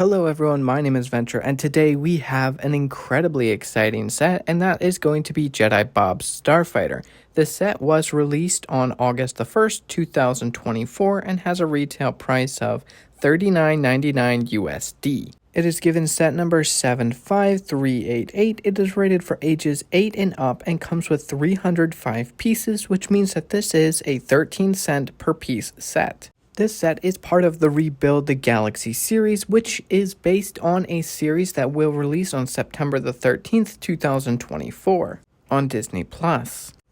Hello everyone, my name is Venture, and today we have an incredibly exciting set, and that is going to be Jedi Bob's Starfighter. The set was released on August the 1st, 2024, and has a retail price of $39.99 USD. It is given set number 75388. It is rated for ages 8 and up and comes with 305 pieces, which means that this is a 13-cent per piece set. This set is part of the Rebuild the Galaxy series, which is based on a series that will release on September the 13th, 2024 on Disney+.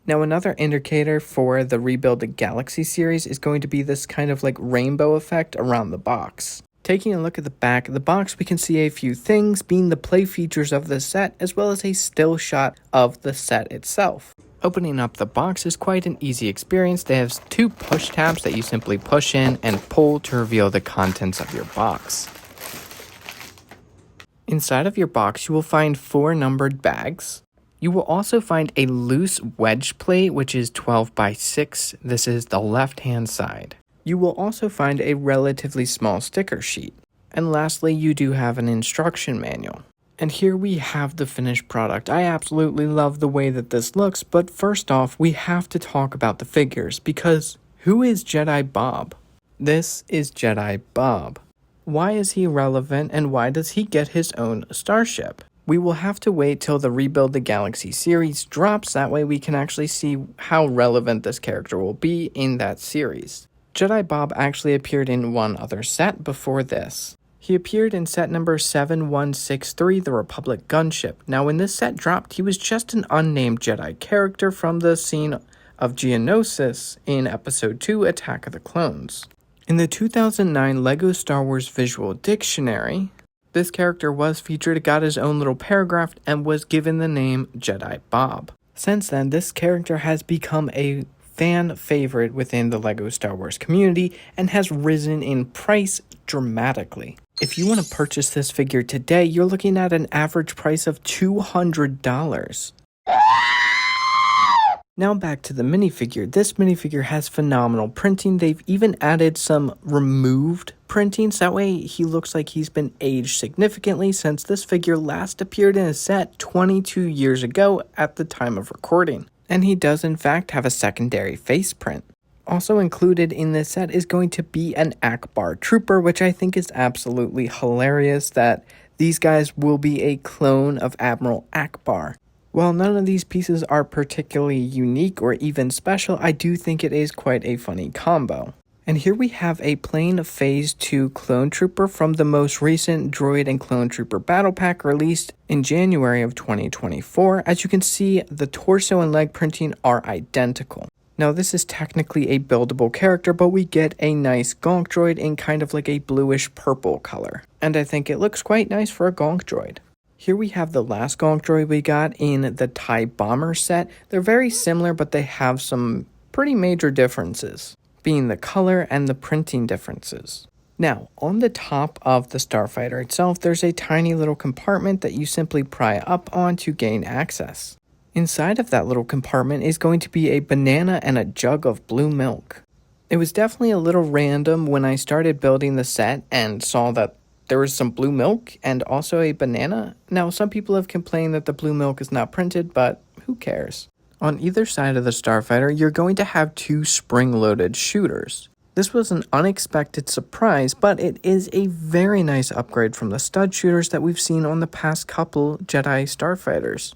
Now, another indicator for the Rebuild the Galaxy series is going to be this kind of like rainbow effect around the box. Taking a look at the back of the box, we can see a few things, being the play features of the set, as well as a still shot of the set itself. Opening up the box is quite an easy experience. They have two push tabs that you simply push in and pull to reveal the contents of your box. Inside of your box, you will find 4 numbered bags. You will also find a loose wedge plate, which is 12 by 6. This is the left-hand side. You will also find a relatively small sticker sheet. And lastly, you do have an instruction manual. And here we have the finished product. I absolutely love the way that this looks, but first off, we have to talk about the figures, because who is Jedi Bob? This is Jedi Bob. Why is he relevant, and why does he get his own starship? We will have to wait till the Rebuild the Galaxy series drops, that way we can actually see how relevant this character will be in that series. Jedi Bob actually appeared in one other set before this. He appeared in set number 7163, the Republic Gunship. Now, when this set dropped, he was just an unnamed Jedi character from the scene of Geonosis in Episode 2, Attack of the Clones. In the 2009 LEGO Star Wars Visual Dictionary, this character was featured, got his own little paragraph, and was given the name Jedi Bob. Since then, this character has become a fan favorite within the LEGO Star Wars community and has risen in price dramatically. If you want to purchase this figure today, you're looking at an average price of $200. Now back to the minifigure. This minifigure has phenomenal printing. They've even added some removed printings. That way he looks like he's been aged significantly, since this figure last appeared in a set 22 years ago at the time of recording. And he does in fact have a secondary face print. Also included in this set is going to be an Akbar trooper, which I think is absolutely hilarious that these guys will be a clone of Admiral Akbar. While none of these pieces are particularly unique or even special, I do think it is quite a funny combo. And here we have a plain Phase 2 clone trooper from the most recent Droid and Clone Trooper Battle Pack released in January of 2024. As you can see, the torso and leg printing are identical. Now, this is technically a buildable character, but we get a nice gonk droid in kind of like a bluish purple color. And I think it looks quite nice for a gonk droid. Here we have the last gonk droid we got in the TIE Bomber set. They're very similar, but they have some pretty major differences, being the color and the printing differences. Now, on the top of the Starfighter itself, there's a tiny little compartment that you simply pry up on to gain access. Inside of that little compartment is going to be a banana and a jug of blue milk. It was definitely a little random when I started building the set and saw that there was some blue milk and also a banana. Now, some people have complained that the blue milk is not printed, but who cares? On either side of the Starfighter, you're going to have 2 spring-loaded shooters. This was an unexpected surprise, but it is a very nice upgrade from the stud shooters that we've seen on the past couple Jedi Starfighters.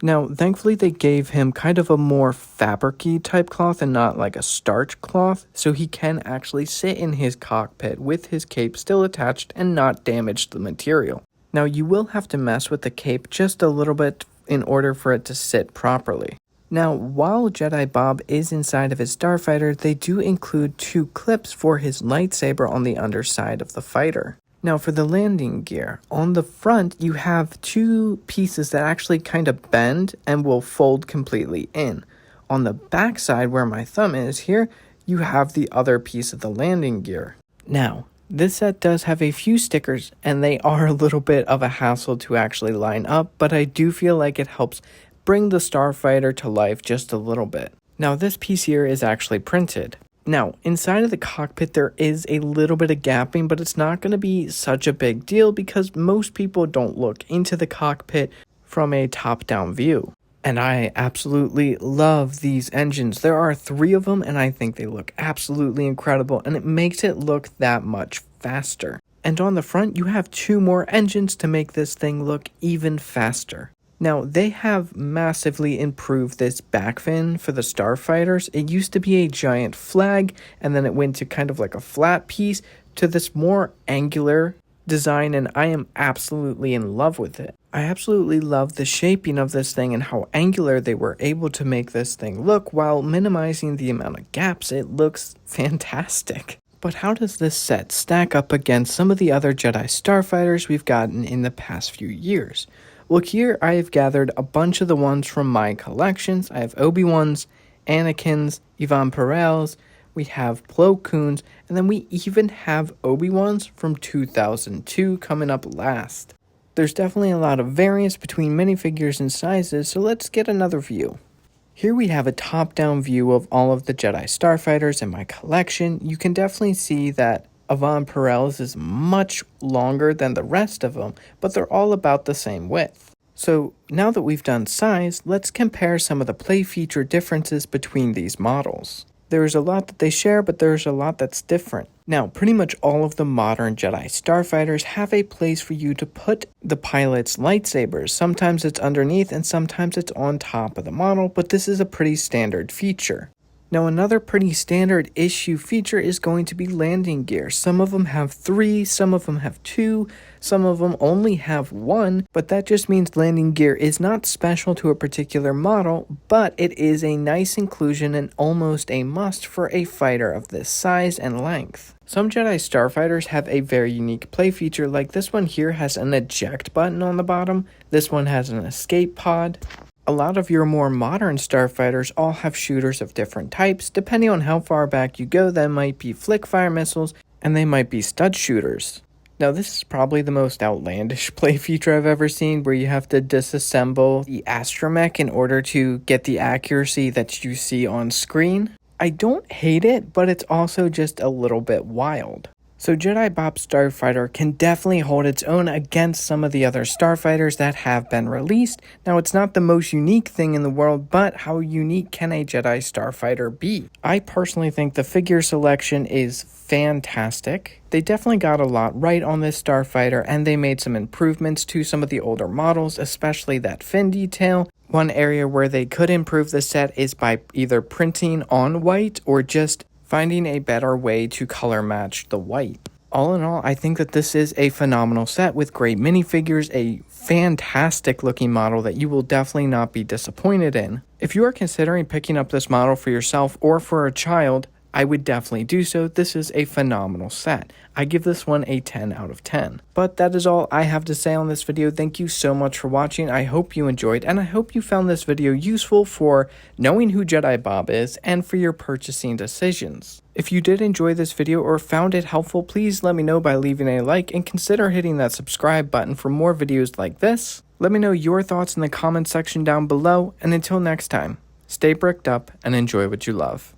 Now, thankfully they gave him kind of a more fabric-y type cloth and not like a starch cloth, so he can actually sit in his cockpit with his cape still attached and not damage the material. Now, you will have to mess with the cape just a little bit in order for it to sit properly. Now, while Jedi Bob is inside of his Starfighter, they do include 2 clips for his lightsaber on the underside of the fighter. Now, for the landing gear, on the front, you have 2 pieces that actually kind of bend and will fold completely in. On the back side, where my thumb is here, you have the other piece of the landing gear. Now, this set does have a few stickers, and they are a little bit of a hassle to actually line up, but I do feel like it helps bring the Starfighter to life just a little bit. Now, this piece here is actually printed. Now, inside of the cockpit, there is a little bit of gapping, but it's not going to be such a big deal because most people don't look into the cockpit from a top-down view. And I absolutely love these engines. There are 3 of them, and I think they look absolutely incredible, and it makes it look that much faster. And on the front, you have 2 more engines to make this thing look even faster. Now, they have massively improved this back fin for the Starfighters. It used to be a giant flag, and then it went to kind of like a flat piece to this more angular design, and I am absolutely in love with it. I absolutely love the shaping of this thing and how angular they were able to make this thing look while minimizing the amount of gaps. It looks fantastic. But how does this set stack up against some of the other Jedi Starfighters we've gotten in the past few years? Well, here I have gathered a bunch of the ones from my collections. I have Obi-Wans, Anakins, Yvonne Perels, we have Plo Koons, and then we even have Obi-Wans from 2002 coming up last. There's definitely a lot of variance between minifigures and sizes, so let's get another view. Here we have a top-down view of all of the Jedi Starfighters in my collection. You can definitely see that Yvonne Perels is much longer than the rest of them, but they're all about the same width. So now that we've done size, let's compare some of the play feature differences between these models. There's a lot that they share, but there's a lot that's different. Now, pretty much all of the modern Jedi Starfighters have a place for you to put the pilot's lightsabers. Sometimes it's underneath and sometimes it's on top of the model, but this is a pretty standard feature. Now, another pretty standard issue feature is going to be landing gear. Some of them have 3, some of them have 2, some of them only have 1, but that just means landing gear is not special to a particular model, but it is a nice inclusion and almost a must for a fighter of this size and length. Some Jedi Starfighters have a very unique play feature, like this one here has an eject button on the bottom, this one has an escape pod. A lot of your more modern Starfighters all have shooters of different types. Depending on how far back you go, that might be flick fire missiles, and they might be stud shooters. Now, this is probably the most outlandish play feature I've ever seen, where you have to disassemble the astromech in order to get the accuracy that you see on screen. I don't hate it, but it's also just a little bit wild. So Jedi Bob Starfighter can definitely hold its own against some of the other Starfighters that have been released. Now, it's not the most unique thing in the world, but how unique can a Jedi Starfighter be? I personally think the figure selection is fantastic. They definitely got a lot right on this Starfighter, and they made some improvements to some of the older models, especially that fin detail. One area where they could improve the set is by either printing on white or just finding a better way to color match the white. All in all, I think that this is a phenomenal set with great minifigures, a fantastic looking model that you will definitely not be disappointed in. If you are considering picking up this model for yourself or for a child, I would definitely do so. This is a phenomenal set. I give this one a 10 out of 10. But that is all I have to say on this video. Thank you so much for watching. I hope you enjoyed, and I hope you found this video useful for knowing who Jedi Bob is and for your purchasing decisions. If you did enjoy this video or found it helpful, please let me know by leaving a like and consider hitting that subscribe button for more videos like this. Let me know your thoughts in the comment section down below, and until next time, stay bricked up and enjoy what you love.